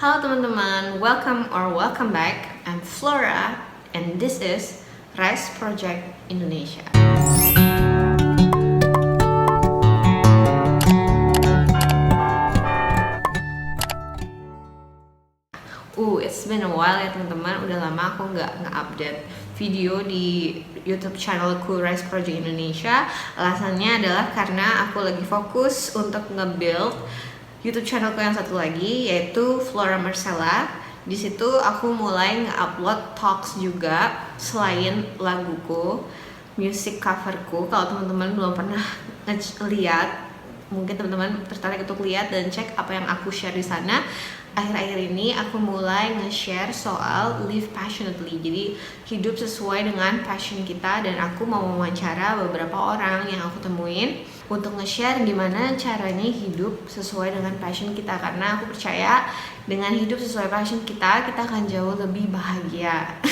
Halo teman-teman, welcome back. I'm Flora and this is Rise Project Indonesia. It's been a while ya teman-teman. Udah lama aku nggak nge-update video di YouTube channelku Rise Project Indonesia. Alasannya adalah karena aku lagi fokus untuk nge-build YouTube channelku yang satu lagi, yaitu Flora Marcella. Di situ aku mulai nge-upload talks juga selain laguku, music coverku. Kalau teman-teman belum pernah lihat, mungkin teman-teman tertarik untuk lihat dan cek apa yang aku share di sana. Akhir-akhir ini aku mulai nge-share soal live passionately, jadi hidup sesuai dengan passion kita, dan aku mau mewawancara beberapa orang yang aku temuin untuk nge-share gimana caranya hidup sesuai dengan passion kita, karena aku percaya dengan hidup sesuai passion kita akan jauh lebih bahagia.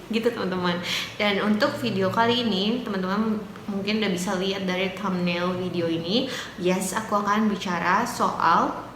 Gitu teman-teman. Dan untuk video kali ini, teman-teman mungkin udah bisa lihat dari thumbnail video ini. Yes, aku akan bicara soal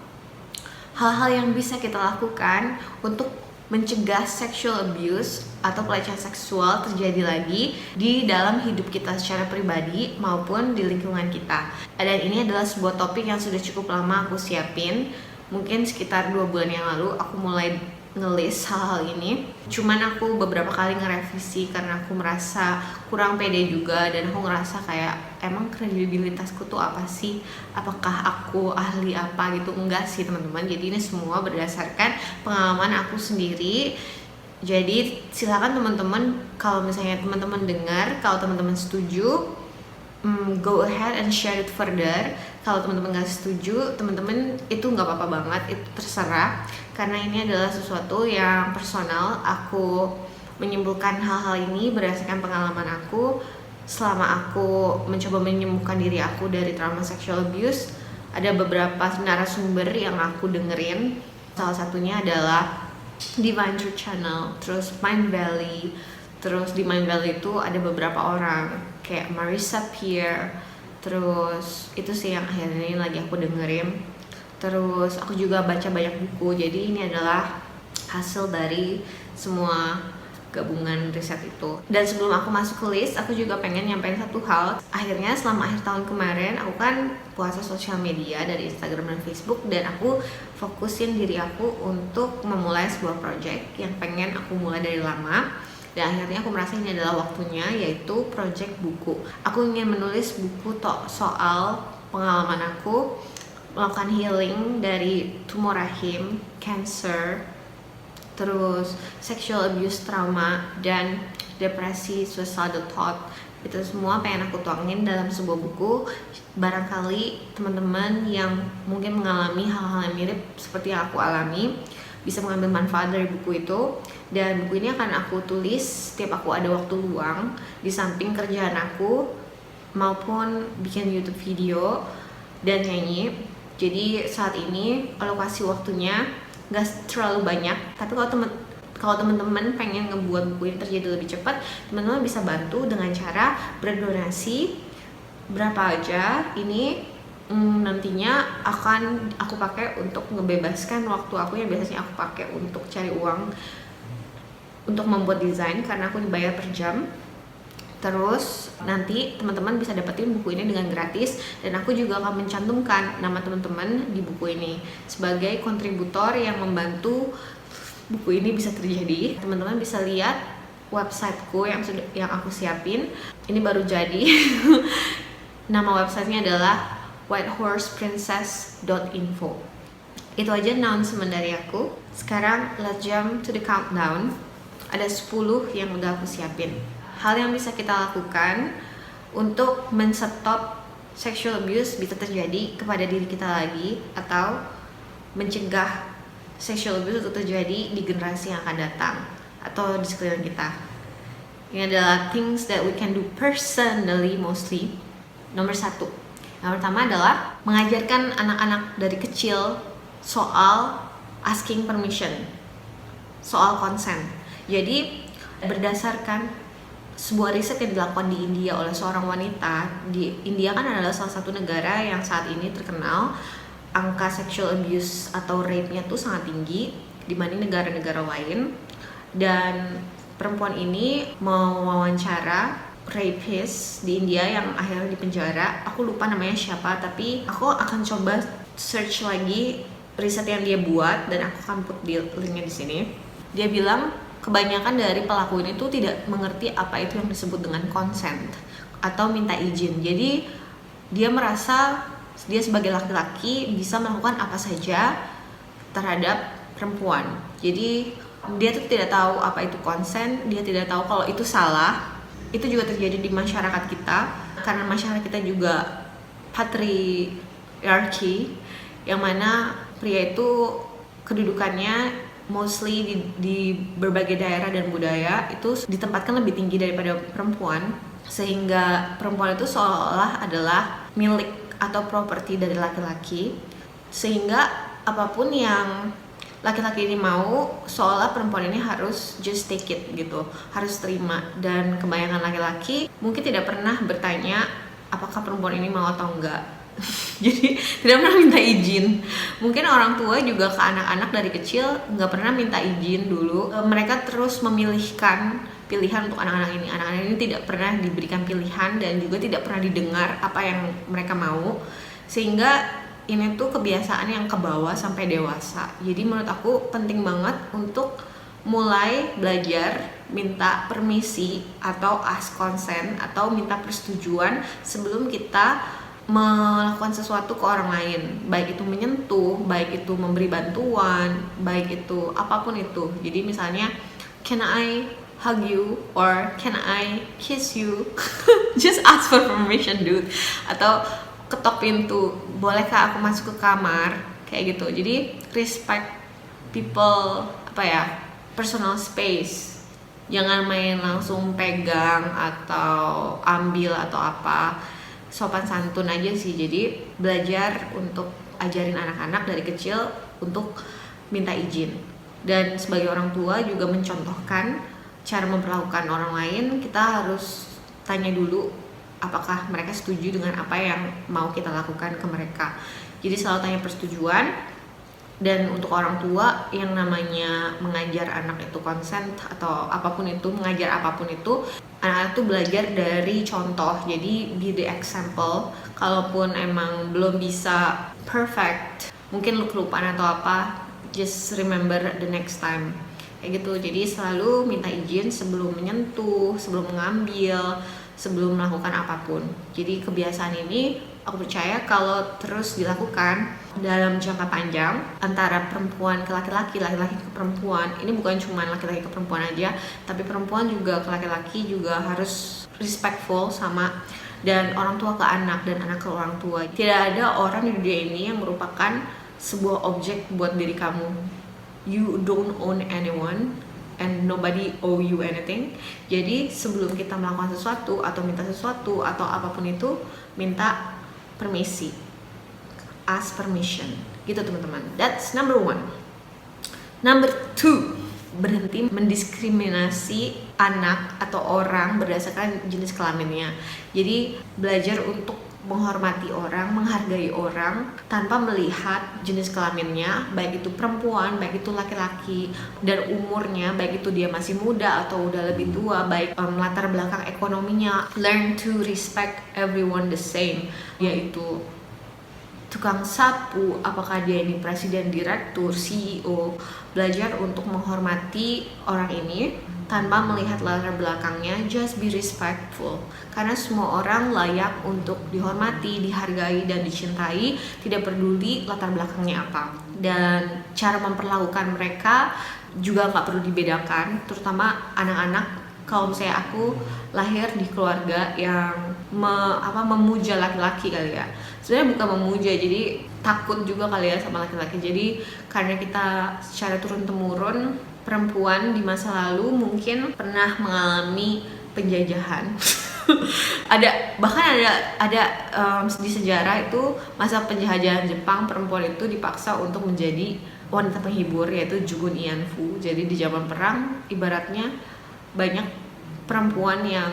hal-hal yang bisa kita lakukan untuk mencegah sexual abuse atau pelecehan seksual terjadi lagi di dalam hidup kita secara pribadi maupun di lingkungan kita. Dan ini adalah sebuah topik yang sudah cukup lama aku siapin. Mungkin sekitar 2 bulan yang lalu aku mulai ngelis hal-hal ini. Cuman aku beberapa kali ngerevisi karena aku merasa kurang pede juga, dan aku ngerasa kayak emang kredibilitasku tuh apa sih? Apakah aku ahli apa gitu? Enggak sih teman-teman. Jadi ini semua berdasarkan pengalaman aku sendiri. Jadi silakan teman-teman, kalau misalnya teman-teman dengar, kalau teman-teman setuju, go ahead and share it further. Kalau teman-teman gak setuju, teman-teman itu gak apa-apa banget, itu terserah. Karena ini adalah sesuatu yang personal. Aku menyimpulkan hal-hal ini berdasarkan pengalaman aku selama aku mencoba menyembuhkan diri aku dari trauma sexual abuse. Ada beberapa narasumber yang aku dengerin. Salah satunya adalah Divine Truth Channel, terus Mind Valley. Terus di Mind Valley itu ada beberapa orang kayak Marissa Peer. Terus itu sih yang akhirnya ini lagi aku dengerin. Terus aku juga baca banyak buku. Jadi ini adalah hasil dari semua gabungan riset itu. Dan sebelum aku masuk ke list, aku juga pengen nyampein satu hal. Akhirnya selama akhir tahun kemarin, aku kan puasa sosial media dari Instagram dan Facebook, dan aku fokusin diri aku untuk memulai sebuah project yang pengen aku mulai dari lama. Dan akhirnya aku merasa ini adalah waktunya, yaitu project buku. Aku ingin menulis buku soal pengalaman aku melakukan healing dari tumor rahim, cancer, terus sexual abuse trauma, dan depresi, suicidal thought. Itu semua pengen aku tuangin dalam sebuah buku. Barangkali teman-teman yang mungkin mengalami hal-hal yang mirip seperti yang aku alami bisa mengambil manfaat dari buku itu. Dan buku ini akan aku tulis setiap aku ada waktu luang, di samping kerjaan aku maupun bikin YouTube video dan nyanyi. Jadi saat ini alokasi waktunya gak terlalu banyak, tapi kalau teman-teman pengen ngebuat buku ini terjadi lebih cepat, teman-teman bisa bantu dengan cara berdonasi berapa aja. Ini nantinya akan aku pakai untuk ngebebaskan waktu aku yang biasanya aku pakai untuk cari uang untuk membuat desain, karena aku dibayar per jam. Terus nanti teman-teman bisa dapetin buku ini dengan gratis, dan aku juga akan mencantumkan nama teman-teman di buku ini sebagai kontributor yang membantu buku ini bisa terjadi. Teman-teman bisa lihat websiteku yang aku siapin. Ini baru jadi. Nama websitenya adalah whitehorseprincess.info. Itu aja announcement dari aku. Sekarang let's jump to the countdown. Ada 10 yang udah aku siapin. Hal yang bisa kita lakukan untuk men-stop sexual abuse bisa terjadi kepada diri kita lagi, atau mencegah sexual abuse untuk terjadi di generasi yang akan datang atau di sekeliling kita. Ini adalah things that we can do personally mostly. Nomor 1, yang pertama adalah mengajarkan anak-anak dari kecil soal asking permission, soal consent. Jadi berdasarkan sebuah riset yang dilakukan di India oleh seorang wanita. Di India kan adalah salah satu negara yang saat ini terkenal angka sexual abuse atau rape-nya tuh sangat tinggi dibanding negara-negara lain. Dan perempuan ini mau wawancara rapist di India yang akhirnya dipenjara. Aku lupa namanya siapa, tapi aku akan coba search lagi riset yang dia buat dan aku akan put linknya di sini. Dia bilang kebanyakan dari pelaku ini tuh tidak mengerti apa itu yang disebut dengan consent atau minta izin. Jadi dia merasa dia sebagai laki-laki bisa melakukan apa saja terhadap perempuan. Jadi dia tuh tidak tahu apa itu consent, dia tidak tahu kalau itu salah. Itu juga terjadi di masyarakat kita karena masyarakat kita juga patriarki, yang mana pria itu kedudukannya mostly di berbagai daerah dan budaya itu ditempatkan lebih tinggi daripada perempuan, sehingga perempuan itu seolah adalah milik atau properti dari laki-laki, sehingga apapun yang laki-laki ini mau seolah perempuan ini harus just take it gitu, harus terima. Dan kebanyakan laki-laki mungkin tidak pernah bertanya apakah perempuan ini mau atau enggak. Jadi tidak pernah minta izin. Mungkin orang tua juga ke anak-anak dari kecil nggak pernah minta izin dulu. Mereka terus memilihkan pilihan untuk anak-anak ini. Anak-anak ini tidak pernah diberikan pilihan dan juga tidak pernah didengar apa yang mereka mau, sehingga ini tuh kebiasaan yang kebawa sampai dewasa. Jadi menurut aku penting banget untuk mulai belajar minta permisi atau ask consent atau minta persetujuan sebelum kita melakukan sesuatu ke orang lain, baik itu menyentuh, baik itu memberi bantuan, baik itu apapun itu. Jadi misalnya, can I hug you or can I kiss you? Just ask for permission, dude. Atau ketok pintu, bolehkah aku masuk ke kamar? Kayak gitu. Jadi respect people, personal space. Jangan main langsung pegang atau ambil atau apa. Sopan santun aja sih. Jadi belajar untuk ajarin anak-anak dari kecil untuk minta izin. Dan sebagai orang tua juga mencontohkan cara memperlakukan orang lain. Kita harus tanya dulu apakah mereka setuju dengan apa yang mau kita lakukan ke mereka. Jadi selalu tanya persetujuan. Dan untuk orang tua yang namanya mengajar anak itu consent atau apapun itu, mengajar apapun itu, anak-anak tuh belajar dari contoh. Jadi be the example. Kalaupun emang belum bisa perfect, mungkin lu kelupaan atau apa, just remember the next time. Kayak gitu. Jadi selalu minta izin sebelum menyentuh, sebelum mengambil, sebelum melakukan apapun. Jadi kebiasaan ini aku percaya kalau terus dilakukan dalam jangka panjang antara perempuan ke laki-laki, laki-laki ke perempuan, ini bukan cuma laki-laki ke perempuan aja, tapi perempuan juga ke laki-laki juga harus respectful sama, dan orang tua ke anak dan anak ke orang tua. Tidak ada orang di dunia ini yang merupakan sebuah objek buat diri kamu. You don't own anyone and nobody owe you anything. Jadi sebelum kita melakukan sesuatu atau minta sesuatu atau apapun itu, minta permisi, ask permission, gitu teman-teman. That's number 1. Number 2, berhenti mendiskriminasi anak atau orang berdasarkan jenis kelaminnya. Jadi belajar untuk menghormati orang, menghargai orang tanpa melihat jenis kelaminnya, baik itu perempuan, baik itu laki-laki, dan umurnya, baik itu dia masih muda atau udah lebih tua, baik latar belakang ekonominya. Learn to respect everyone the same, yaitu tukang sapu, apakah dia ini presiden, direktur, CEO. Belajar untuk menghormati orang ini tanpa melihat latar belakangnya. Just be respectful, karena semua orang layak untuk dihormati, dihargai, dan dicintai, tidak peduli latar belakangnya apa. Dan cara memperlakukan mereka juga nggak perlu dibedakan, terutama anak-anak. Kalau misalnya aku lahir di keluarga yang memuja laki-laki kali ya, sebenarnya bukan memuja, jadi takut juga kali ya sama laki-laki. Jadi karena kita secara turun-temurun, perempuan di masa lalu mungkin pernah mengalami penjajahan. bahkan ada di sejarah itu masa penjajahan Jepang, perempuan itu dipaksa untuk menjadi wanita penghibur, yaitu Jugun Ianfu. Jadi di zaman perang ibaratnya banyak perempuan yang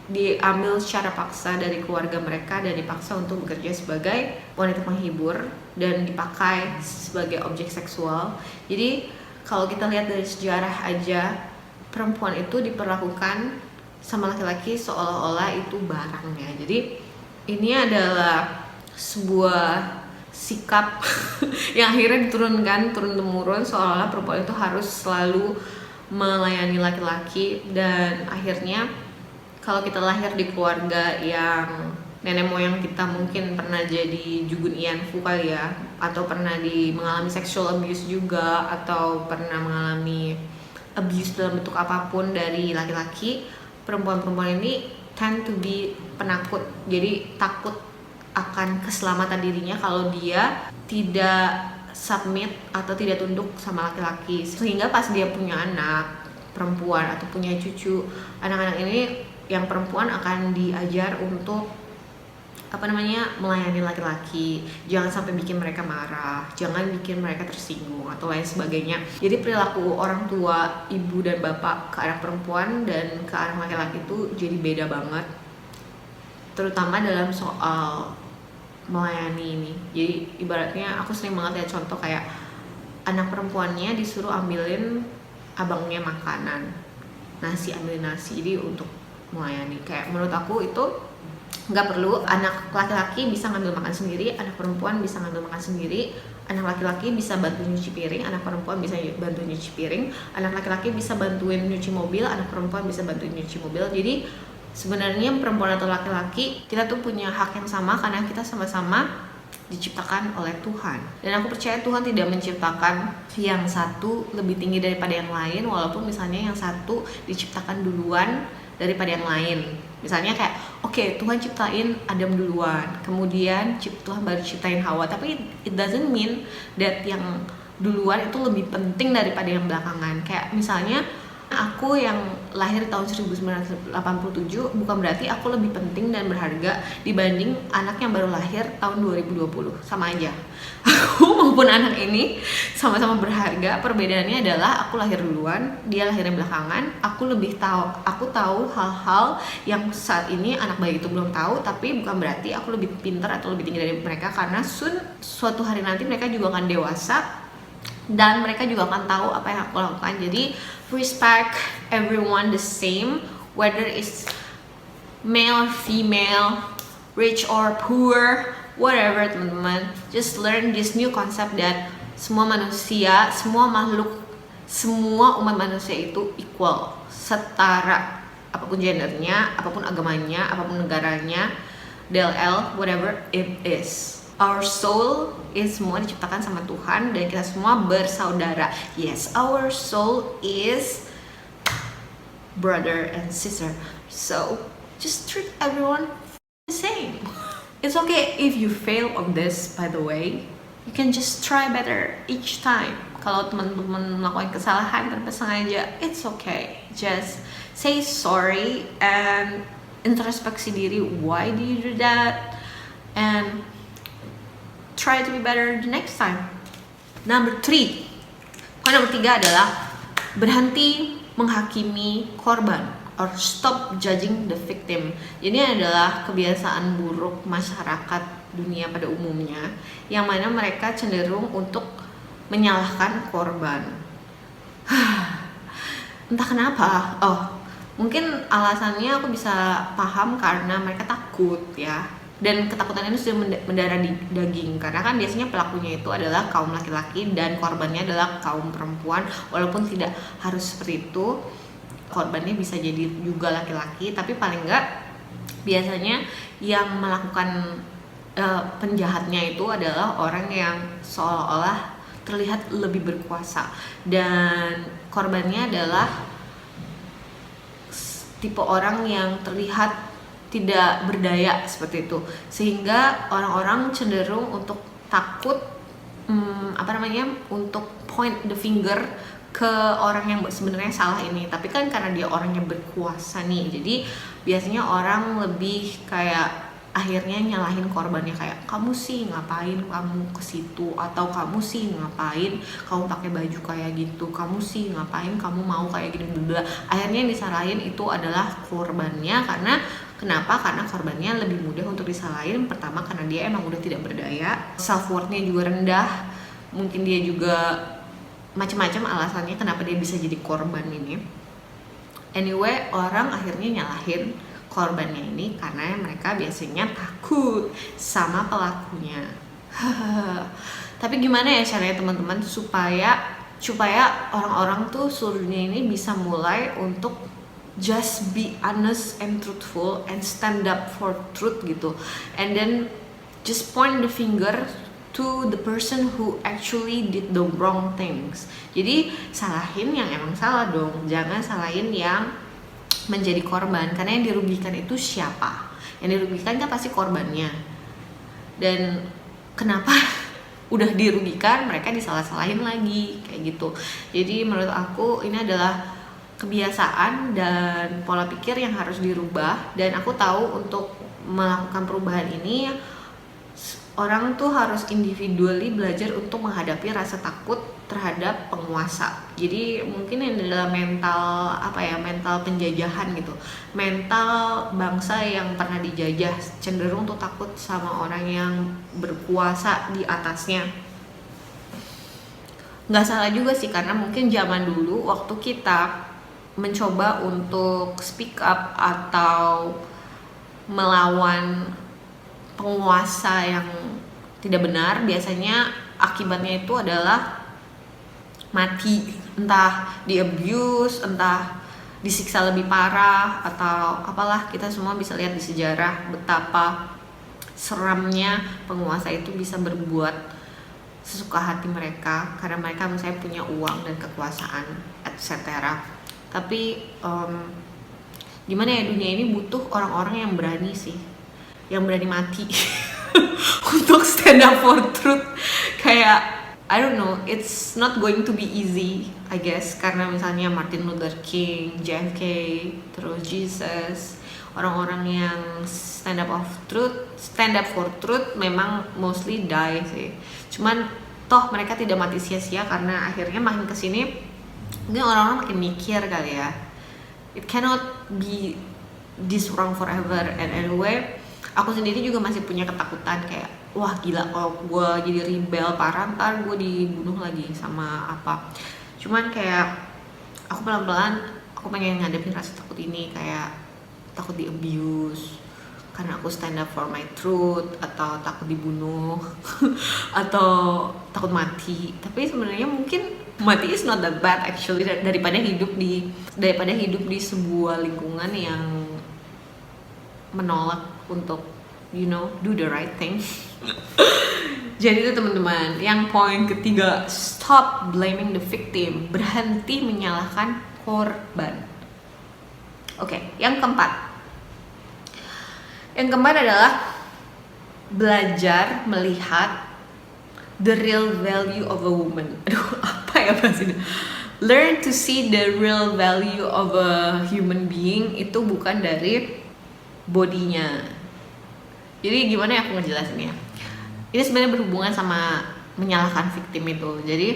diambil secara paksa dari keluarga mereka dan dipaksa untuk bekerja sebagai wanita penghibur dan dipakai sebagai objek seksual. Jadi kalau kita lihat dari sejarah aja, perempuan itu diperlakukan sama laki-laki seolah-olah itu barangnya. Jadi ini adalah sebuah sikap yang akhirnya diturunkan turun-temurun, seolah-olah perempuan itu harus selalu melayani laki-laki. Dan akhirnya kalau kita lahir di keluarga yang nenek moyang kita mungkin pernah jadi Jugun Ianfu kali ya, atau pernah mengalami sexual abuse juga, atau pernah mengalami abuse dalam bentuk apapun dari laki-laki, perempuan-perempuan ini tend to be penakut. Jadi takut akan keselamatan dirinya kalau dia tidak submit atau tidak tunduk sama laki-laki. Sehingga pas dia punya anak perempuan atau punya cucu, anak-anak ini yang perempuan akan diajar untuk melayani laki-laki, jangan sampai bikin mereka marah, jangan bikin mereka tersinggung atau lain sebagainya. Jadi perilaku orang tua, ibu dan bapak ke anak perempuan dan ke anak laki-laki itu jadi beda banget, terutama dalam soal melayani ini. Jadi ibaratnya aku sering banget lihat contoh kayak anak perempuannya disuruh ambilin abangnya makanan, ambilin nasi, jadi untuk melayani. Kayak menurut aku itu nggak perlu. Anak laki-laki bisa ngambil makan sendiri, anak perempuan bisa ngambil makan sendiri. Anak laki-laki bisa bantu nyuci piring, anak perempuan bisa bantu nyuci piring. Anak laki-laki bisa bantuin nyuci mobil, anak perempuan bisa bantuin nyuci mobil. Jadi sebenarnya perempuan atau laki-laki, kita tuh punya hak yang sama karena kita sama-sama diciptakan oleh Tuhan. Dan aku percaya Tuhan tidak menciptakan yang satu lebih tinggi daripada yang lain, walaupun misalnya yang satu diciptakan duluan daripada yang lain. Misalnya kayak Tuhan ciptain Adam duluan, kemudian Tuhan baru ciptain Hawa, tapi it doesn't mean that yang duluan itu lebih penting daripada yang belakangan. Kayak misalnya aku yang lahir tahun 1987 bukan berarti aku lebih penting dan berharga dibanding anak yang baru lahir tahun 2020. Sama aja. Aku maupun anak ini sama-sama berharga. Perbedaannya adalah aku lahir duluan, dia lahirnya belakangan. Aku tahu hal-hal yang saat ini anak bayi itu belum tahu, tapi bukan berarti aku lebih pintar atau lebih tinggi dari mereka, karena suatu hari nanti mereka juga akan dewasa dan mereka juga akan tahu apa yang aku lakukan. Jadi respect everyone the same, whether it's male or female, rich or poor, whatever teman-teman. Just learn this new concept that semua manusia, semua makhluk, semua umat manusia itu equal, setara, apapun gendernya, apapun agamanya, apapun negaranya, DLL, whatever it is. Our soul is semua diciptakan sama Tuhan dan kita semua bersaudara. Yes, our soul is brother and sister. So just treat everyone the same. It's okay if you fail on this, by the way. You can just try better each time. Kalau teman-teman melakukan kesalahan tanpa sengaja, it's okay. Just say sorry and introspeksi diri. Why do you do that? And try to be better the next time. Number 3. Poin nomor 3 adalah berhenti menghakimi korban, or stop judging the victim. Ini adalah kebiasaan buruk masyarakat dunia pada umumnya, yang mana mereka cenderung untuk menyalahkan korban. Entah kenapa. Mungkin alasannya aku bisa paham karena mereka takut ya. Dan ketakutan ini sudah mendarah di daging, karena kan biasanya pelakunya itu adalah kaum laki-laki dan korbannya adalah kaum perempuan. Walaupun tidak harus seperti itu, korbannya bisa jadi juga laki-laki, tapi paling enggak biasanya yang melakukan penjahatnya itu adalah orang yang seolah-olah terlihat lebih berkuasa, dan korbannya adalah tipe orang yang terlihat tidak berdaya seperti itu, sehingga orang-orang cenderung untuk takut untuk point the finger ke orang yang sebenarnya salah ini. Tapi kan karena dia orang yang berkuasa nih, jadi biasanya orang lebih kayak akhirnya nyalahin korbannya, kayak kamu sih ngapain kamu ke situ, atau kamu sih ngapain kamu pakai baju kayak gitu, kamu sih ngapain kamu mau kayak gini bla. Akhirnya yang disalahin itu adalah korbannya. Kenapa? Karena korbannya lebih mudah untuk disalahin. Pertama karena dia emang udah tidak berdaya, self worth-nya juga rendah, mungkin dia juga macam-macam alasannya kenapa dia bisa jadi korban ini. Anyway, orang akhirnya nyalahin korbannya ini karena mereka biasanya takut sama pelakunya. Tapi gimana ya caranya teman-teman supaya orang-orang tuh seluruh dunia ini bisa mulai untuk just be honest and truthful and stand up for truth gitu, and then just point the finger to the person who actually did the wrong things. Jadi salahin yang emang salah dong, jangan salahin yang menjadi korban, karena yang dirugikan itu siapa? Yang dirugikan kan pasti korbannya. Dan kenapa udah dirugikan mereka disalah-salahin lagi kayak gitu. Jadi menurut aku ini adalah kebiasaan dan pola pikir yang harus dirubah, dan aku tahu untuk melakukan perubahan ini orang tuh harus individually belajar untuk menghadapi rasa takut terhadap penguasa. Jadi mungkin ini adalah mental penjajahan gitu, mental bangsa yang pernah dijajah, cenderung tuh takut sama orang yang berkuasa di atasnya. Nggak salah juga sih, karena mungkin zaman dulu waktu kita mencoba untuk speak up atau melawan penguasa yang tidak benar, biasanya akibatnya itu adalah mati, entah di abuse, entah disiksa lebih parah, atau apalah. Kita semua bisa lihat di sejarah betapa seramnya penguasa itu bisa berbuat sesuka hati mereka karena mereka misalnya punya uang dan kekuasaan, etc. Tapi gimana ya, dunia ini butuh orang-orang yang berani sih, yang berani mati untuk stand up for truth. Kayak I don't know, it's not going to be easy, I guess, karena misalnya Martin Luther King, JFK, terus Jesus, orang-orang yang stand up for truth memang mostly die sih. Cuman toh mereka tidak mati sia-sia, karena akhirnya makin kesini mungkin orang-orang makin mikir kali ya. It cannot be this wrong forever. And anyway, aku sendiri juga masih punya ketakutan kayak, wah gila kalau gue jadi rebel parah ntar gue dibunuh lagi sama apa. Cuman kayak aku pelan-pelan aku pengen ngadepin rasa takut ini, kayak takut di abuse karena aku stand up for my truth, atau takut dibunuh atau takut mati. Tapi sebenarnya mungkin mati is not that bad actually, daripada hidup di sebuah lingkungan yang menolak untuk do the right thing. Jadi itu teman-teman, yang poin ketiga, stop blaming the victim, berhenti menyalahkan korban. Oke, yang keempat adalah belajar melihat the real value of a woman. Aduh, apa ya bahasanya? Learn to see the real value of a human being itu bukan dari bodinya. Jadi gimana ya aku ngejelasinnya? Ini sebenarnya berhubungan sama menyalahkan victim itu. Jadi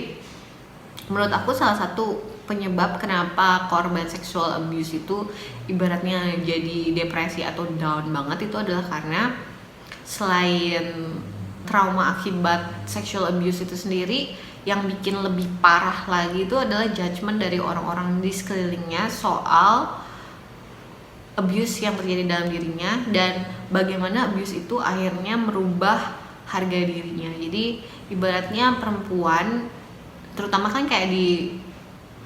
menurut aku salah satu penyebab kenapa korban sexual abuse itu ibaratnya jadi depresi atau down banget itu adalah karena selain trauma akibat sexual abuse itu sendiri, yang bikin lebih parah lagi itu adalah judgement dari orang-orang di sekelilingnya soal abuse yang terjadi dalam dirinya, dan bagaimana abuse itu akhirnya merubah harga dirinya. Jadi ibaratnya perempuan, terutama kan kayak di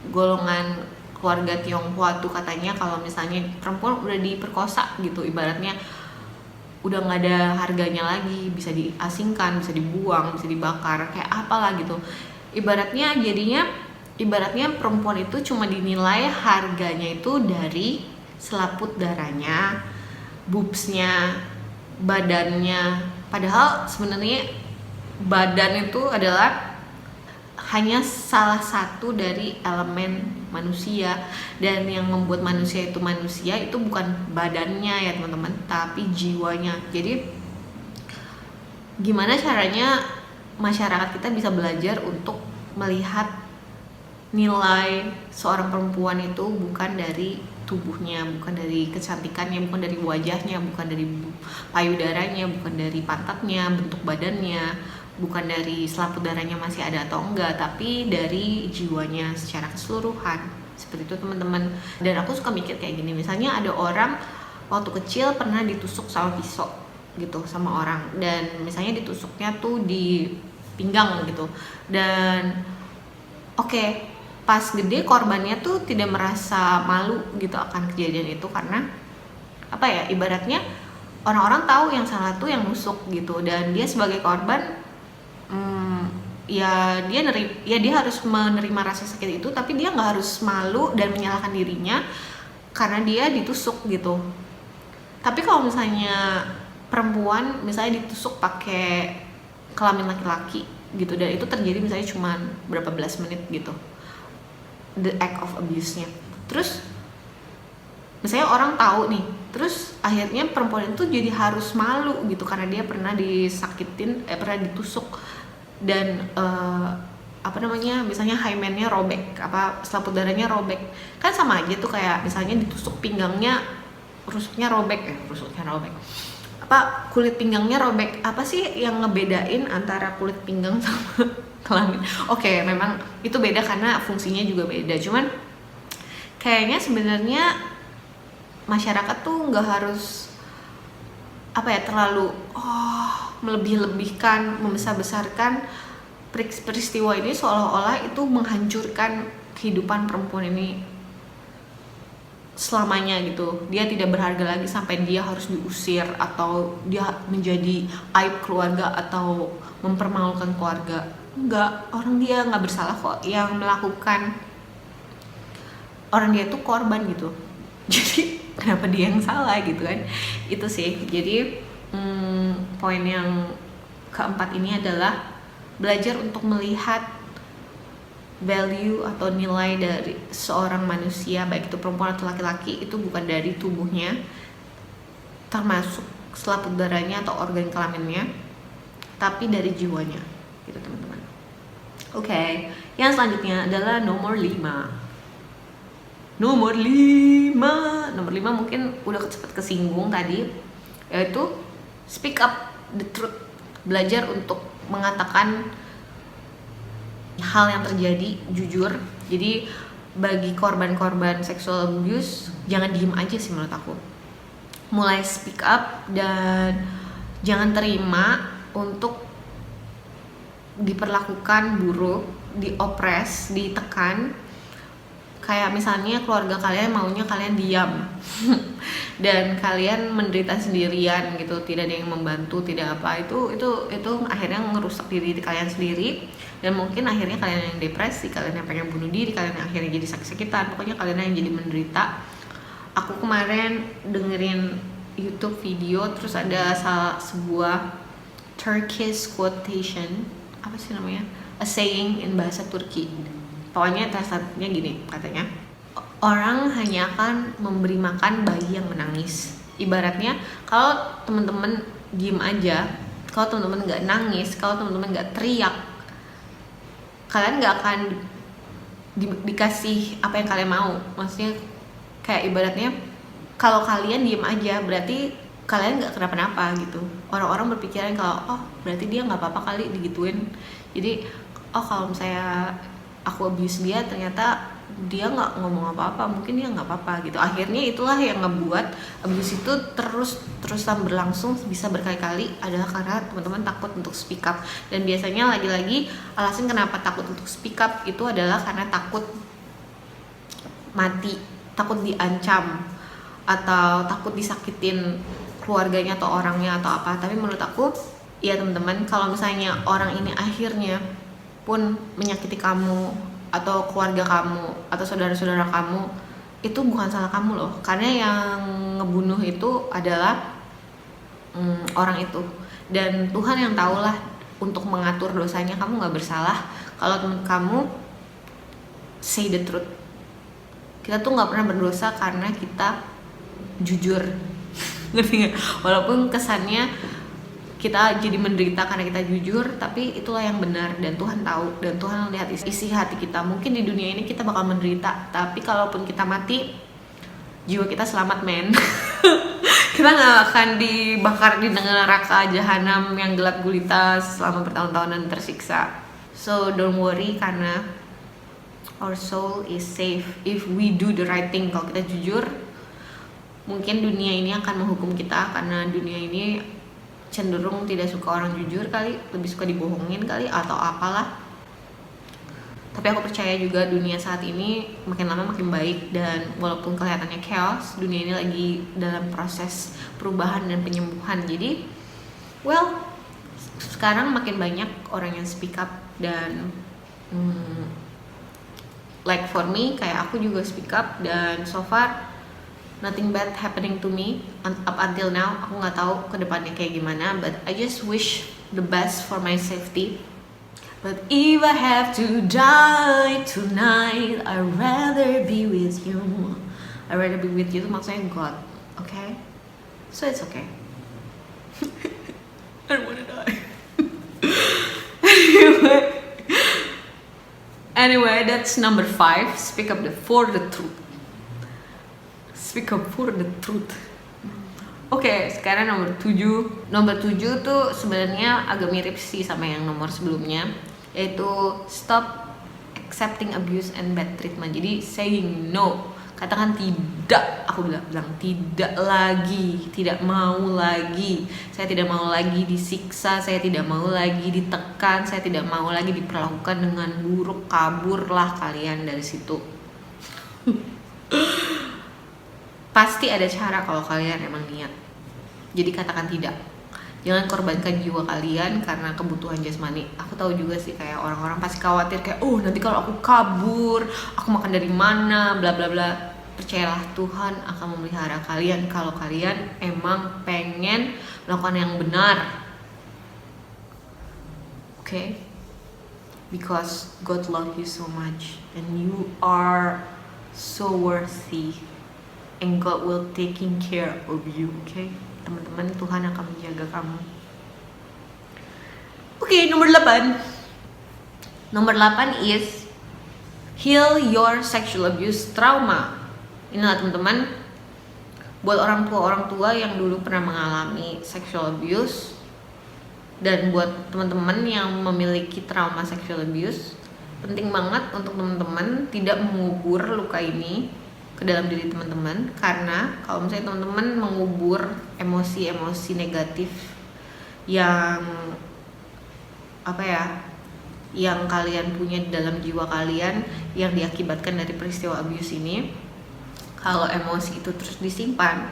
golongan keluarga Tionghoa tuh katanya kalau misalnya perempuan udah diperkosa gitu, ibaratnya udah nggak ada harganya lagi, bisa diasingkan, bisa dibuang, bisa dibakar, kayak apalah gitu. Ibaratnya perempuan itu cuma dinilai harganya itu dari selaput darahnya, boobsnya, badannya. Padahal sebenarnya badan itu adalah hanya salah satu dari elemen manusia, dan yang membuat manusia itu bukan badannya ya teman-teman, tapi jiwanya. Jadi gimana caranya masyarakat kita bisa belajar untuk melihat nilai seorang perempuan itu bukan dari tubuhnya, bukan dari kecantikannya, bukan dari wajahnya, bukan dari payudaranya, bukan dari pantatnya, bentuk badannya, bukan dari selaput darahnya masih ada atau enggak, tapi dari jiwanya secara keseluruhan. Seperti itu teman-teman. Dan aku suka mikir kayak gini, misalnya ada orang waktu kecil pernah ditusuk sama pisau gitu sama orang, dan misalnya ditusuknya tuh di pinggang gitu, dan oke, pas gede korbannya tuh tidak merasa malu gitu akan kejadian itu, karena apa ya, ibaratnya orang-orang tahu yang salah tuh yang nusuk gitu, dan dia sebagai korban ya dia harus menerima rasa sakit itu, tapi dia nggak harus malu dan menyalahkan dirinya karena dia ditusuk gitu. Tapi kalau misalnya perempuan misalnya ditusuk pakai kelamin laki-laki gitu, dan itu terjadi misalnya cuma berapa belas menit gitu, the act of abuse-nya, terus misalnya orang tahu nih, terus akhirnya perempuan itu jadi harus malu gitu karena dia pernah disakitin, pernah ditusuk, dan misalnya hymennya robek, selaput darahnya robek, kan sama aja tuh kayak misalnya ditusuk pinggangnya, rusuknya robek, kulit pinggangnya robek. Apa sih yang ngebedain antara kulit pinggang sama kelamin? Oke, memang itu beda karena fungsinya juga beda, cuman kayaknya sebenarnya masyarakat tuh nggak harus terlalu melebih-lebihkan, membesar-besarkan peristiwa ini seolah-olah itu menghancurkan kehidupan perempuan ini selamanya gitu. Dia tidak berharga lagi sampai dia harus diusir, atau dia menjadi aib keluarga atau mempermalukan keluarga. Enggak, orang dia nggak bersalah kok, yang melakukan orang dia tuh korban gitu. Jadi kenapa dia yang salah gitu kan? Itu sih. Jadi poin yang keempat ini adalah belajar untuk melihat value atau nilai dari seorang manusia, baik itu perempuan atau laki-laki, itu bukan dari tubuhnya, termasuk selaput darahnya atau organ kelaminnya, tapi dari jiwanya gitu teman-teman. Oke, yang selanjutnya adalah nomor 5 mungkin udah sempat kesinggung tadi, yaitu speak up the truth. Belajar untuk mengatakan hal yang terjadi jujur. Jadi bagi korban-korban sexual abuse, jangan diem aja sih menurut aku. Mulai speak up dan jangan terima untuk diperlakukan buruk, diopres, ditekan. Kayak misalnya keluarga kalian maunya kalian diam dan kalian menderita sendirian gitu, tidak ada yang membantu, tidak apa, itu akhirnya ngerusak diri kalian sendiri, dan mungkin akhirnya kalian yang depresi, kalian yang pengen bunuh diri, kalian yang akhirnya jadi sakit-sakitan, pokoknya kalian yang jadi menderita. Aku kemarin dengerin YouTube video, terus ada sebuah Turkish quotation, apa sih namanya, a saying in bahasa Turki. Pokoknya translate-nya gini, katanya, orang hanya akan memberi makan bayi yang menangis. Ibaratnya kalau teman-teman diem aja, kalau teman-teman nggak nangis, kalau teman-teman nggak teriak, kalian nggak akan dikasih apa yang kalian mau. Maksudnya kayak ibaratnya kalau kalian diem aja berarti kalian nggak kenapa-napa gitu. Orang-orang berpikiran kalau berarti dia nggak apa-apa kali digituin. Jadi kalau misalnya aku abuse dia, ternyata dia nggak ngomong apa-apa, mungkin dia nggak apa-apa gitu. Akhirnya itulah yang ngebuat abuse itu terusan berlangsung bisa berkali-kali, adalah karena teman-teman takut untuk speak up. Dan biasanya lagi-lagi alasan kenapa takut untuk speak up itu adalah karena takut mati, takut diancam, atau takut disakitin keluarganya atau orangnya atau apa. Tapi menurut aku ya teman-teman, kalau misalnya orang ini akhirnya pun menyakiti kamu atau keluarga kamu atau saudara-saudara kamu, itu bukan salah kamu loh, karena yang ngebunuh itu adalah orang itu, dan Tuhan yang tahulah untuk mengatur dosanya. Kamu nggak bersalah, Kalau teman kamu say the truth. Kita tuh nggak pernah berdosa karena kita jujur. Ngerti nggak? Walaupun kesannya kita jadi menderita karena kita jujur, tapi itulah yang benar dan Tuhan tahu, dan Tuhan lihat isi hati kita. Mungkin di dunia ini kita bakal menderita, tapi kalaupun kita mati, jiwa kita selamat, men. Kita nggak akan dibakar di neraka jahanam yang gelap gulita selama bertahun-tahun dan tersiksa. So don't worry, karena our soul is safe if we do the right thing. Kalau kita jujur, mungkin dunia ini akan menghukum kita karena dunia ini cenderung tidak suka orang jujur kali, lebih suka dibohongin kali atau apalah. Tapi aku percaya juga dunia saat ini makin lama makin baik, dan walaupun kelihatannya chaos, dunia ini lagi dalam proses perubahan dan penyembuhan. Jadi well, sekarang makin banyak orang yang speak up, dan like for me, kayak aku juga speak up, dan so far nothing bad happening to me up until now. Aku nggak tahu kedepannya kayak gimana, but I just wish the best for my safety. But if I have to die tonight, I'd rather be with you. I'd rather be with you itu maksudnya God, okay? So it's okay. I don't wanna die. Anyway, that's number 5. Speak up for the truth. Speak up for the truth. Oke, sekarang nomor 7. Nomor 7 tuh sebenarnya agak mirip sih sama yang nomor sebelumnya, yaitu stop accepting abuse and bad treatment. Jadi saying no, katakan tidak. Aku bilang tidak lagi, tidak mau lagi. Saya tidak mau lagi disiksa, saya tidak mau lagi ditekan, saya tidak mau lagi diperlakukan dengan buruk. Kaburlah kalian dari situ. Pasti ada cara kalau kalian emang niat. Jadi katakan tidak. Jangan korbankan jiwa kalian karena kebutuhan jasmani. Aku tahu juga sih kayak orang-orang pasti khawatir kayak, oh nanti kalau aku kabur, aku makan dari mana, bla bla bla. Percayalah, Tuhan akan memelihara kalian kalau kalian emang pengen melakukan yang benar. Okay? Because God loves you so much and you are so worthy. And God will taking care of you, okay? Teman-teman, Tuhan akan menjaga kamu. Oke, nomor 8. Nomor 8 is heal your sexual abuse trauma. Inilah teman-teman, buat orang tua yang dulu pernah mengalami sexual abuse, dan buat teman-teman yang memiliki trauma sexual abuse, penting banget untuk teman-teman tidak mengubur luka ini ke dalam diri teman-teman. Karena kalau misalnya teman-teman mengubur emosi-emosi negatif yang yang kalian punya di dalam jiwa kalian yang diakibatkan dari peristiwa abuse ini, kalau emosi itu terus disimpan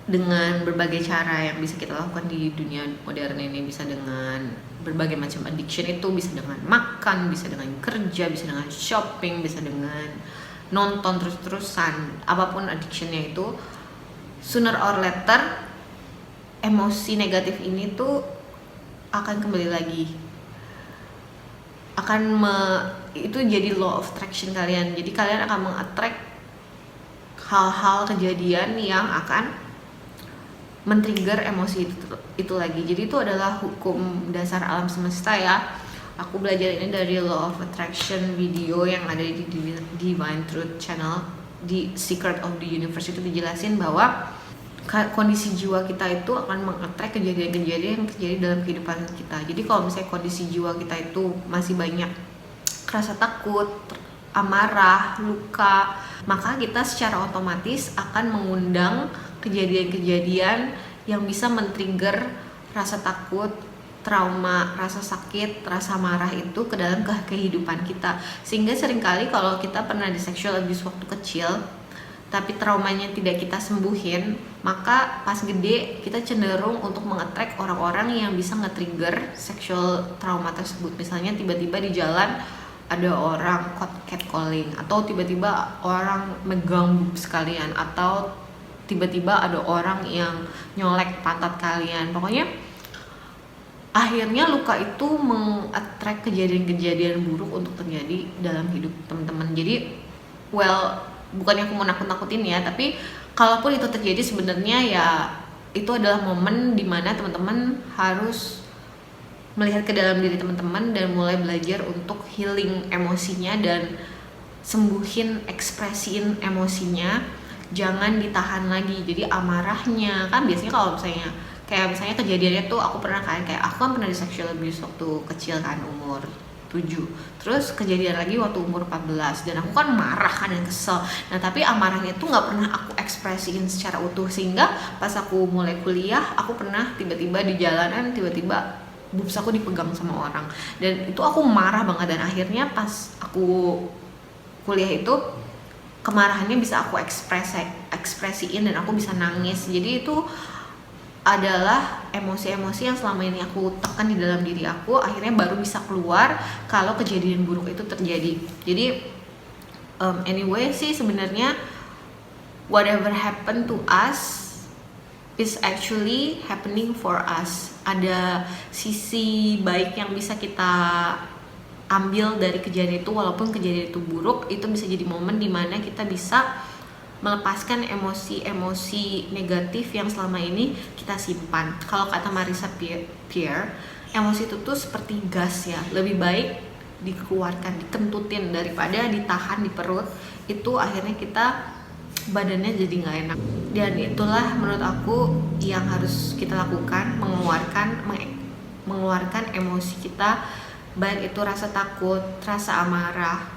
dengan berbagai cara yang bisa kita lakukan di dunia modern ini, bisa dengan berbagai macam addiction, itu bisa dengan makan, bisa dengan kerja, bisa dengan shopping, bisa dengan nonton terus-terusan, apapun addictionnya itu, sooner or later emosi negatif ini tuh akan kembali lagi, itu jadi law of attraction kalian. Jadi kalian akan meng-attract hal-hal, kejadian yang akan men-trigger emosi itu lagi. Jadi itu adalah hukum dasar alam semesta ya. Aku belajar ini dari Law of Attraction video yang ada di Divine Truth Channel. Di Secret of the Universe itu dijelasin bahwa kondisi jiwa kita itu akan meng-attract kejadian-kejadian yang terjadi dalam kehidupan kita. Jadi kalau misalnya kondisi jiwa kita itu masih banyak rasa takut, amarah, luka, maka kita secara otomatis akan mengundang kejadian-kejadian yang bisa men-trigger rasa takut, trauma, rasa sakit, rasa marah itu ke dalam kehidupan kita. Sehingga seringkali kalau kita pernah di sexual abuse waktu kecil, tapi traumanya tidak kita sembuhin, maka pas gede kita cenderung untuk meng-attract orang-orang yang bisa nge-trigger sexual trauma tersebut. Misalnya tiba-tiba di jalan ada orang catcalling, atau tiba-tiba orang megang boobs kalian, atau tiba-tiba ada orang yang nyolek pantat kalian. Pokoknya akhirnya luka itu meng-attract kejadian-kejadian buruk untuk terjadi dalam hidup teman-teman. Jadi bukannya aku mau nakut-nakutin ya, tapi kalaupun itu terjadi sebenarnya ya itu adalah momen dimana teman-teman harus melihat ke dalam diri teman-teman dan mulai belajar untuk healing emosinya dan ekspresiin emosinya, jangan ditahan lagi. Jadi amarahnya kan biasanya kalau misalnya kejadiannya tuh aku kan pernah di sexual abuse waktu kecil kan, umur 7, terus kejadian lagi waktu umur 14, dan aku kan marah kan dan kesel. Nah tapi amarahnya tuh nggak pernah aku ekspresiin secara utuh, sehingga pas aku mulai kuliah aku pernah tiba-tiba di jalanan boobs aku dipegang sama orang, dan itu aku marah banget. Dan akhirnya pas aku kuliah itu kemarahannya bisa aku ekspresiin dan aku bisa nangis. Jadi itu adalah emosi-emosi yang selama ini aku tekan di dalam diri aku, akhirnya baru bisa keluar kalau kejadian buruk itu terjadi. Jadi anyway sih sebenarnya whatever happened to us is actually happening for us. Ada sisi baik yang bisa kita ambil dari kejadian itu, walaupun kejadian itu buruk, itu bisa jadi momen dimana kita bisa melepaskan emosi-emosi negatif yang selama ini kita simpan. Kalau kata Marisa Peer, emosi itu tuh seperti gas ya, lebih baik dikeluarkan, dikentutin daripada ditahan di perut. Itu akhirnya kita badannya jadi nggak enak. Dan itulah menurut aku yang harus kita lakukan, mengeluarkan emosi kita, baik itu rasa takut, rasa amarah,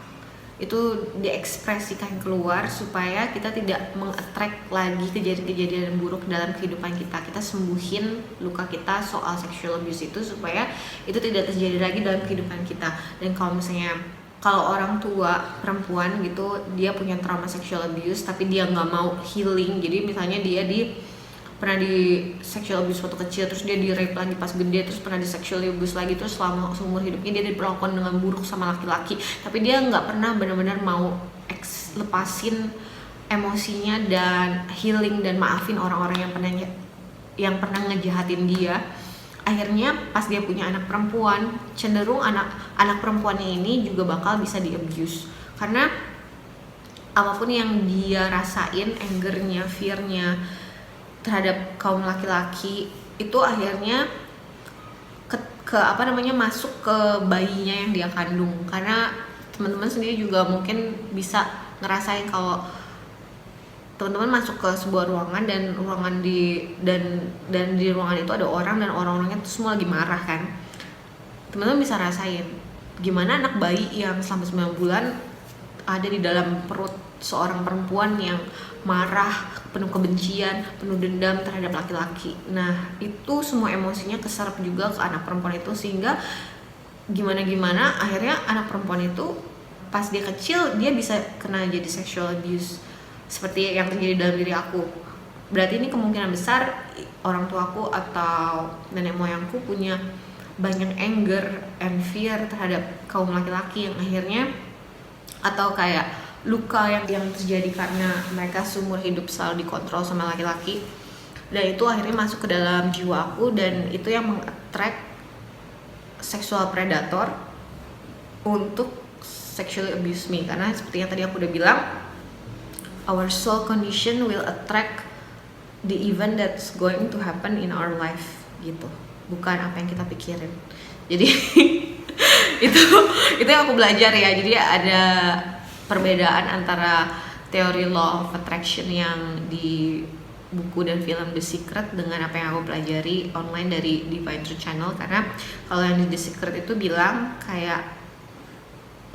itu diekspresikan keluar supaya kita tidak meng-attract lagi kejadian-kejadian buruk dalam kehidupan kita. Kita sembuhin luka kita soal sexual abuse itu supaya itu tidak terjadi lagi dalam kehidupan kita. Dan kalau orang tua perempuan gitu, dia punya trauma sexual abuse tapi dia nggak mau healing, jadi misalnya dia pernah di sexual abuse waktu kecil, terus dia di rape lagi pas gede, terus pernah di sexual abuse lagi, terus selama seumur hidupnya dia diperlakukan dengan buruk sama laki-laki, tapi dia nggak pernah benar-benar mau lepasin emosinya dan healing dan maafin orang-orang yang pernah ngejahatin dia. Akhirnya pas dia punya anak perempuan, cenderung anak perempuannya ini juga bakal bisa di abuse, karena apapun yang dia rasain, angernya, fearnya terhadap kaum laki-laki itu akhirnya masuk ke bayinya yang dia kandung. Karena teman-teman sendiri juga mungkin bisa ngerasain kalau teman-teman masuk ke sebuah ruangan dan di ruangan itu ada orang, dan orang-orangnya itu semua lagi marah kan. Teman-teman bisa rasain gimana anak bayi yang selama 9 bulan ada di dalam perut seorang perempuan yang marah, penuh kebencian, penuh dendam terhadap laki-laki. Nah itu semua emosinya keserap juga ke anak perempuan itu, sehingga gimana akhirnya anak perempuan itu pas dia kecil dia bisa kena jadi sexual abuse seperti yang terjadi dalam diri aku. Berarti ini kemungkinan besar orang tuaku atau nenek moyangku punya banyak anger and fear terhadap kaum laki-laki, yang akhirnya atau kayak luka yang terjadi karena mereka seumur hidup selalu dikontrol sama laki-laki, dan itu akhirnya masuk ke dalam jiwa aku, dan itu yang meng-attract sexual predator untuk sexually abuse me. Karena seperti yang tadi aku udah bilang, our soul condition will attract the event that's going to happen in our life gitu, bukan apa yang kita pikirin. Jadi itu yang aku belajar ya. Jadi ada perbedaan antara teori law of attraction yang di buku dan film The Secret dengan apa yang aku pelajari online dari Divine Truth Channel. Karena kalau yang di The Secret itu bilang kayak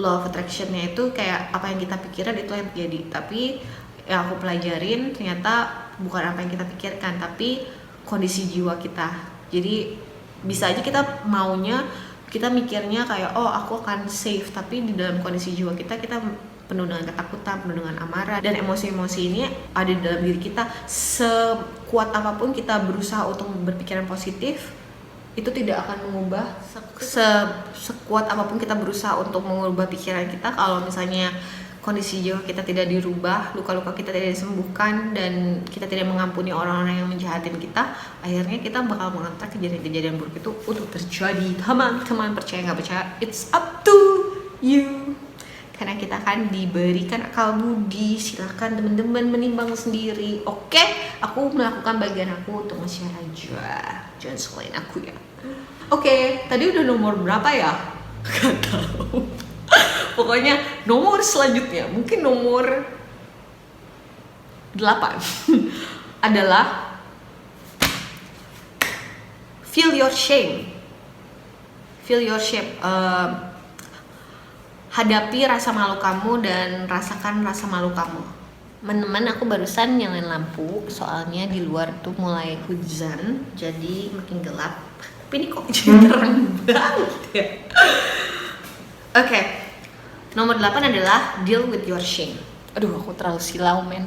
law of attraction-nya itu kayak apa yang kita pikirin itu yang terjadi, tapi yang aku pelajarin ternyata bukan apa yang kita pikirkan, tapi kondisi jiwa kita. Jadi bisa aja kita mikirnya kayak oh aku akan safe, tapi di dalam kondisi jiwa kita penuh dengan ketakutan, penuh dengan amarah, dan emosi-emosi ini ada di dalam diri kita. Sekuat apapun kita berusaha untuk berpikiran positif, itu tidak akan mengubah. Sekuat apapun kita berusaha untuk mengubah pikiran kita, kalau misalnya kondisi jiwa kita tidak dirubah, luka-luka kita tidak disembuhkan, dan kita tidak mengampuni orang-orang yang menjahatin kita, akhirnya kita bakal mengantar kejadian-kejadian buruk itu untuk terjadi. Teman-teman, percaya nggak percaya, it's up to you. Karena kita akan diberikan akal budi, silakan teman-teman menimbang sendiri. Oke, aku melakukan bagian aku untuk nge-share aja, jangan selain aku ya. Oke, tadi udah nomor berapa ya? Gak tahu. Pokoknya nomor selanjutnya, mungkin nomor 8 adalah feel your shame. Feel your shame. Hadapi rasa malu kamu dan rasakan rasa malu kamu. Teman-teman, aku barusan nyalain lampu, soalnya di luar tuh mulai hujan, jadi makin gelap. Tapi ini kok jadi terang banget ya. Oke. Nomor 8 adalah deal with your shame. Aduh, aku terlalu silau, men.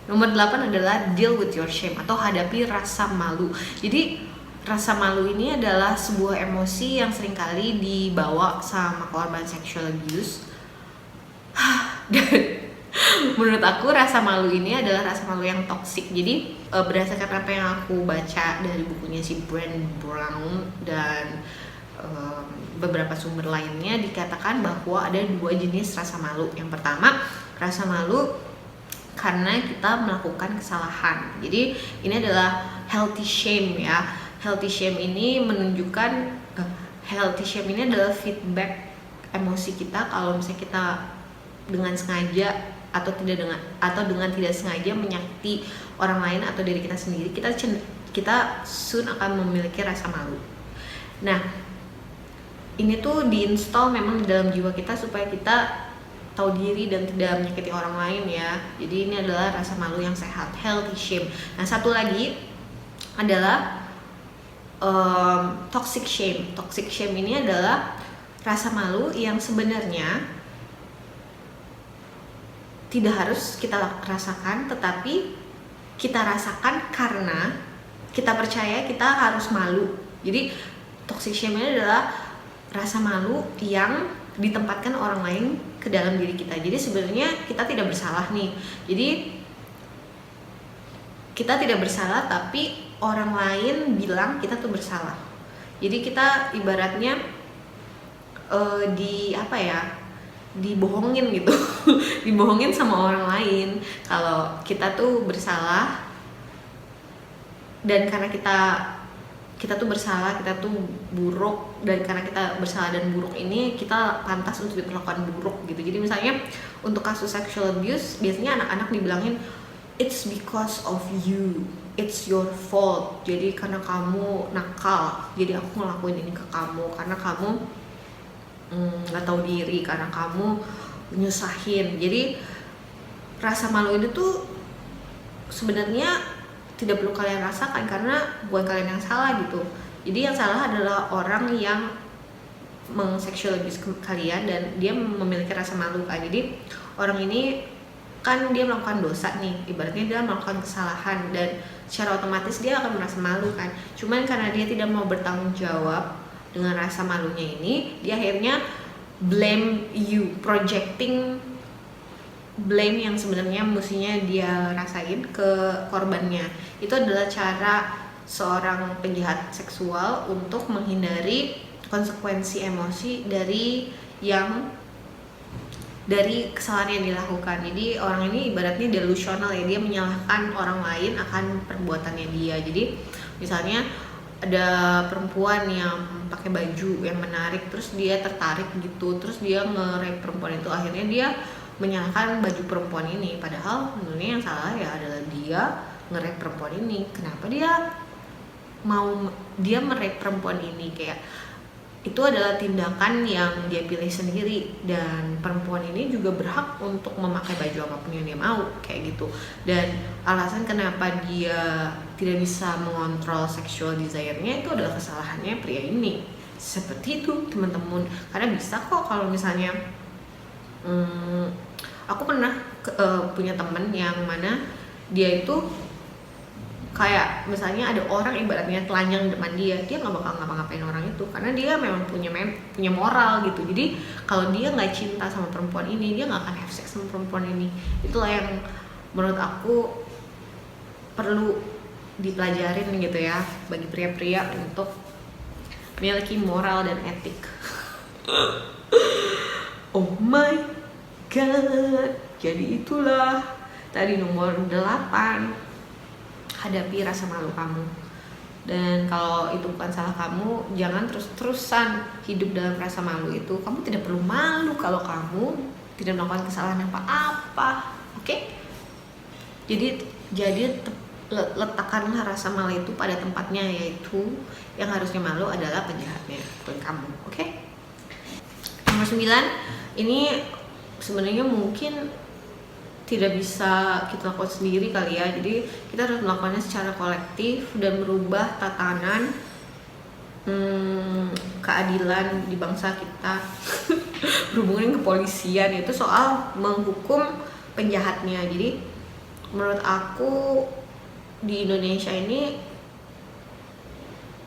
Nomor 8 adalah deal with your shame atau hadapi rasa malu. Jadi, rasa malu ini adalah sebuah emosi yang seringkali dibawa sama korban sexual abuse. Dan menurut aku rasa malu ini adalah rasa malu yang toksik. Jadi, berdasarkan apa yang aku baca dari bukunya si Brené Brown dan beberapa sumber lainnya, dikatakan bahwa ada 2 jenis rasa malu. Yang pertama, rasa malu karena kita melakukan kesalahan. Jadi ini adalah healthy shame ya. Healthy shame ini menunjukkan healthy shame ini adalah feedback emosi kita kalau misalnya kita dengan sengaja atau dengan tidak sengaja menyakiti orang lain atau diri kita sendiri, kita soon akan memiliki rasa malu. Nah, ini tuh diinstal memang di dalam jiwa kita supaya kita tahu diri dan tidak menyakiti orang lain ya. Jadi ini adalah rasa malu yang sehat, healthy shame. Nah, satu lagi adalah toxic shame. Toxic shame ini adalah rasa malu yang sebenarnya tidak harus kita rasakan, tetapi kita rasakan karena kita percaya kita harus malu. Jadi toxic shame ini adalah rasa malu yang ditempatkan orang lain ke dalam diri kita. Jadi sebenarnya kita tidak bersalah nih. Jadi kita tidak bersalah, tapi orang lain bilang kita tuh bersalah. Jadi kita ibaratnya dibohongin gitu. Dibohongin sama orang lain kalau kita tuh bersalah, dan karena kita tuh bersalah, kita tuh buruk, dan karena kita bersalah dan buruk ini kita pantas untuk diperlakukan buruk gitu. Jadi misalnya untuk kasus sexual abuse, biasanya anak-anak dibilangin it's because of you, it's your fault. Jadi karena kamu nakal, jadi aku ngelakuin ini ke kamu, karena kamu nggak tahu diri, karena kamu nyusahin. Jadi rasa malu ini tuh sebenarnya tidak perlu kalian rasakan karena bukan kalian yang salah gitu. Jadi yang salah adalah orang yang meng-sexual abuse kalian dan dia memiliki rasa malu kan. Jadi orang ini kan dia melakukan dosa nih, ibaratnya dia melakukan kesalahan, dan secara otomatis dia akan merasa malu kan. Cuman karena dia tidak mau bertanggung jawab dengan rasa malunya ini, dia akhirnya blame you, projecting blame yang sebenarnya mestinya dia rasain ke korbannya. Itu adalah cara seorang penjahat seksual untuk menghindari konsekuensi emosi dari kesalahan yang dilakukan. Jadi orang ini ibaratnya delusional ya, dia menyalahkan orang lain akan perbuatannya dia. Jadi misalnya ada perempuan yang pakai baju yang menarik, terus dia tertarik gitu, terus dia nge-rape perempuan itu, akhirnya dia menyalahkan baju perempuan ini, padahal sebenarnya yang salah ya adalah dia nge-rape perempuan ini. Kenapa dia merape perempuan ini? Kayak itu adalah tindakan yang dia pilih sendiri, dan perempuan ini juga berhak untuk memakai baju apapun yang dia mau kayak gitu. Dan alasan kenapa dia tidak bisa mengontrol sexual desire-nya itu adalah kesalahannya pria ini. Seperti itu teman-teman, karena bisa kok kalau misalnya aku pernah punya teman yang mana dia itu kayak misalnya ada orang ibaratnya telanjang di depan dia nggak bakal ngapa-ngapain orang itu karena dia memang punya moral gitu. Jadi kalau dia nggak cinta sama perempuan ini, dia nggak akan have sex sama perempuan ini. Itulah yang menurut aku perlu dipelajarin gitu ya bagi pria-pria untuk memiliki moral dan etik. Oh my god. Jadi itulah tadi nomor 8, hadapi rasa malu kamu. Dan kalau itu bukan salah kamu, jangan terus-terusan hidup dalam rasa malu itu. Kamu tidak perlu malu kalau kamu tidak melakukan kesalahan apa-apa. Oke? Jadi letakkanlah rasa malu itu pada tempatnya, yaitu yang harusnya malu adalah penjahatnya, bukan kamu. Oke? Nomor 9, ini sebenarnya mungkin tidak bisa kita lakukan sendiri kali ya. Jadi kita harus melakukannya secara kolektif dan merubah tatanan keadilan di bangsa kita. Berhubungan dengan kepolisian, itu soal menghukum penjahatnya. Jadi menurut aku di Indonesia ini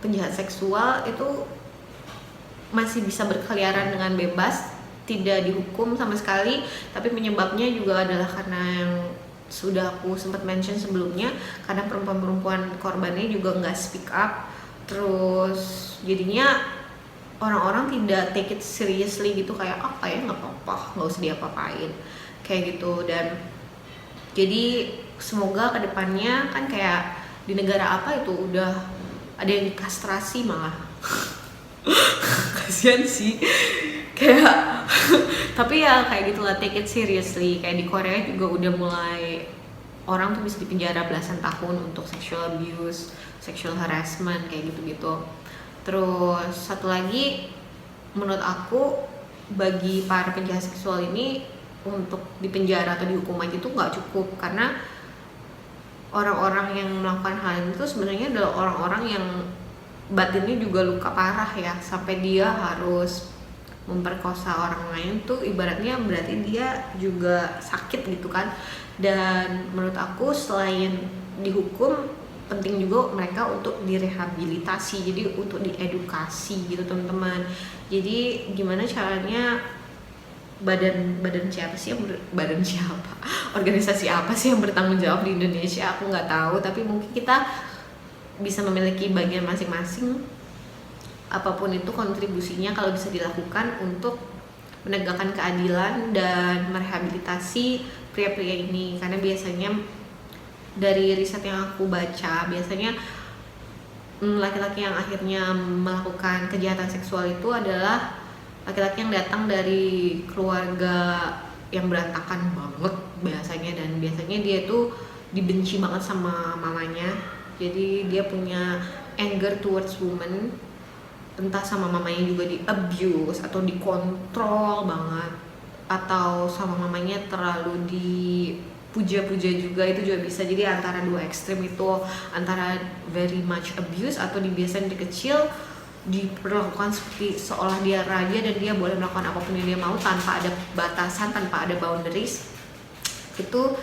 penjahat seksual itu masih bisa berkeliaran dengan bebas, tidak dihukum sama sekali. Tapi penyebabnya juga adalah karena yang sudah aku sempat mention sebelumnya, karena perempuan-perempuan korbannya juga nggak speak up, terus jadinya orang-orang tidak take it seriously gitu, kayak apa ya, nggak apa-apa, nggak usah diapa-apain kayak gitu. Dan jadi semoga kedepannya kan kayak di negara apa itu udah ada yang dikastrasi malah. Kasian sih kayak tapi ya kayak gitulah, take it seriously. Kayak di Korea juga udah mulai orang tuh bisa dipenjara belasan tahun untuk sexual abuse, sexual harassment kayak gitu-gitu. Terus satu lagi, menurut aku bagi para penjahat seksual ini untuk dipenjara atau dihukum aja itu nggak cukup, karena orang-orang yang melakukan hal itu sebenarnya adalah orang-orang yang batinnya juga luka parah ya, sampai dia harus memperkosa orang lain tuh ibaratnya berarti dia juga sakit gitu kan. Dan menurut aku selain dihukum, penting juga mereka untuk direhabilitasi, jadi untuk diedukasi gitu teman-teman. Jadi gimana caranya badan siapa organisasi apa sih yang bertanggung jawab di Indonesia, aku nggak tahu, tapi mungkin kita bisa memiliki bagian masing-masing, apapun itu kontribusinya kalau bisa dilakukan untuk menegakkan keadilan dan merehabilitasi pria-pria ini. Karena biasanya dari riset yang aku baca, biasanya laki-laki yang akhirnya melakukan kejahatan seksual itu adalah laki-laki yang datang dari keluarga yang berantakan banget biasanya, dan biasanya dia tuh dibenci banget sama mamanya. Jadi dia punya anger towards women, entah sama mamanya juga di abuse atau dikontrol banget, atau sama mamanya terlalu dipuja-puja juga, itu juga bisa. Jadi antara dua ekstrem itu, antara very much abuse atau biasanya di kecil diperlakukan seperti seolah dia raja dan dia boleh melakukan apapun yang dia mau tanpa ada batasan, tanpa ada boundaries. Itu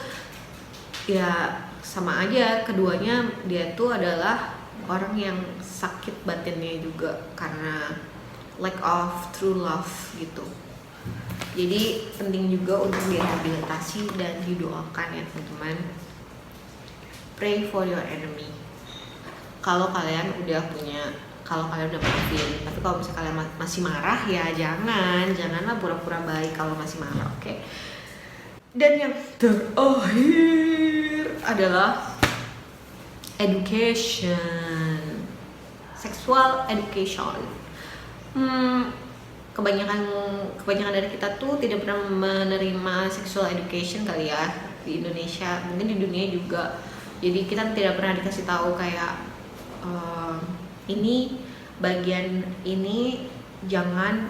ya sama aja, keduanya dia tuh adalah orang yang sakit batinnya juga karena lack of true love gitu. Jadi penting juga untuk direhabilitasi dan didoakan ya teman-teman. Pray for your enemy. Kalau kalian udah pernah feeling, tapi kalau misalnya kalian masih marah ya janganlah pura-pura baik kalau masih marah, oke? Dan yang terakhir adalah education, sexual education. Kebanyakan dari kita tuh tidak pernah menerima sexual education kali ya di Indonesia, mungkin di dunia juga. Jadi kita tidak pernah dikasih tahu kayak ini bagian ini jangan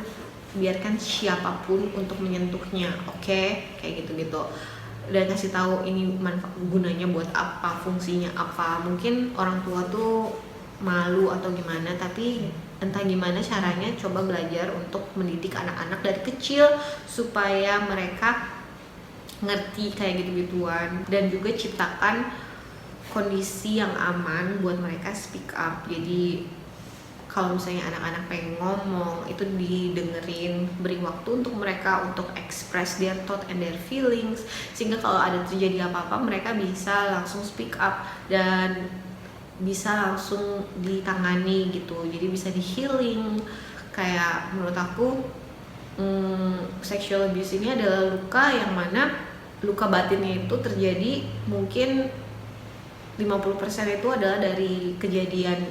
biarkan siapapun untuk menyentuhnya, oke? Kayak gitu-gitu. Dan kasih tahu ini gunanya buat apa, fungsinya apa. Mungkin orang tua tuh malu atau gimana, tapi entah gimana caranya coba belajar untuk mendidik anak-anak dari kecil supaya mereka ngerti kayak gitu-gituan. Dan juga ciptakan kondisi yang aman buat mereka speak up. Jadi kalau misalnya anak-anak pengen ngomong, itu didengerin, beri waktu untuk mereka untuk express their thought and their feelings, sehingga kalau ada terjadi apa-apa mereka bisa langsung speak up dan bisa langsung ditangani gitu. Jadi bisa di healing. Kayak menurut aku sexual abuse ini adalah luka yang mana luka batinnya itu terjadi mungkin 50% itu adalah dari kejadian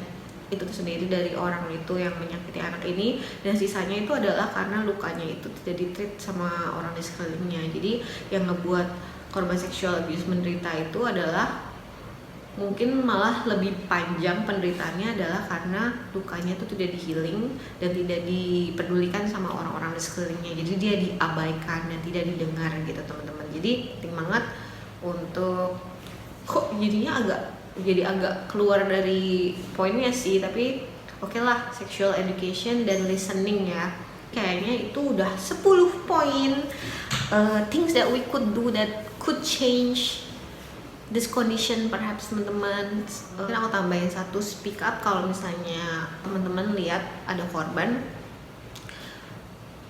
itu sendiri, dari orang itu yang menyakiti anak ini, dan sisanya itu adalah karena lukanya itu tidak di-treat sama orang di sekelilingnya. Jadi yang ngebuat korban sexual abuse menderita itu adalah mungkin malah lebih panjang penderitaannya adalah karena lukanya itu tidak di-healing dan tidak dipedulikan sama orang-orang di sekelilingnya. Jadi dia diabaikan dan tidak didengar gitu teman-teman. Jadi penting banget untuk kok jadinya agak keluar dari poinnya sih, tapi oke lah, sexual education dan listening ya, kayaknya itu udah 10 poin things that we could do that could change this condition perhaps teman-teman. Mungkin aku tambahin satu, speak up kalau misalnya teman-teman lihat ada korban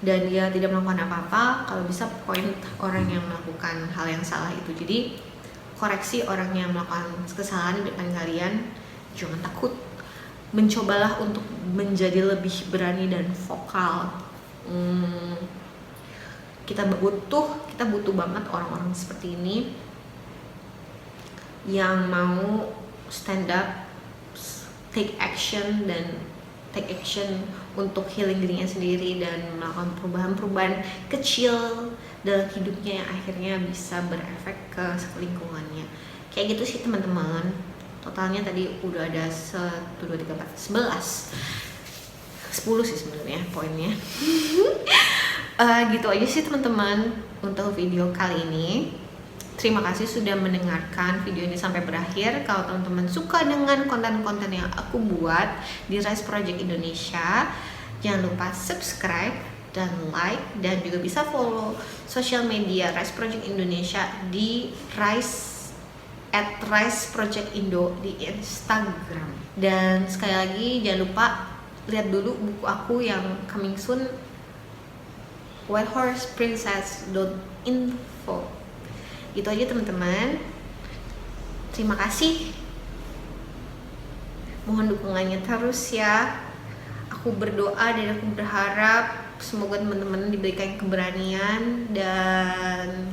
dan dia tidak melakukan apa-apa. Kalau bisa point orang yang melakukan hal yang salah itu. Jadi koreksi orang yang melakukan kesalahan di depan kalian, jangan takut, mencobalah untuk menjadi lebih berani dan vokal. Kita butuh banget orang-orang seperti ini yang mau stand up, take action untuk healing dirinya sendiri dan melakukan perubahan-perubahan kecil dalam hidupnya yang akhirnya bisa berefek ke lingkungannya. Kayak gitu sih teman-teman. Totalnya tadi udah ada 1, 2, 3, 4, 11 10 sih sebenarnya poinnya. Gitu aja sih teman-teman untuk video kali ini. Terima kasih sudah mendengarkan video ini sampai berakhir. Kalau teman-teman suka dengan konten-konten yang aku buat di Rise Project Indonesia, jangan lupa subscribe dan like, dan juga bisa follow sosial media Rise Project Indonesia di @Rise Project Indo di Instagram. Dan sekali lagi jangan lupa lihat dulu buku aku yang coming soon, whitehorseprincess.info. Gitu aja teman-teman. Terima kasih. Mohon dukungannya terus ya. Aku berdoa dan aku berharap semoga teman-teman diberikan keberanian dan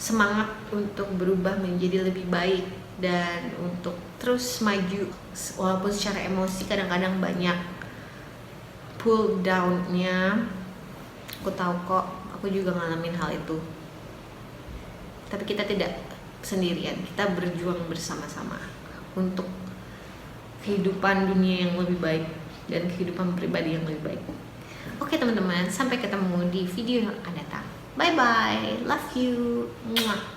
semangat untuk berubah menjadi lebih baik dan untuk terus maju walaupun secara emosi kadang-kadang banyak pull down-nya. Aku tahu kok, aku juga ngalamin hal itu. Tapi kita tidak sendirian, kita berjuang bersama-sama untuk kehidupan dunia yang lebih baik dan kehidupan pribadi yang lebih baik. Oke teman-teman, sampai ketemu di video yang akan datang. Bye bye, love you. Mwah.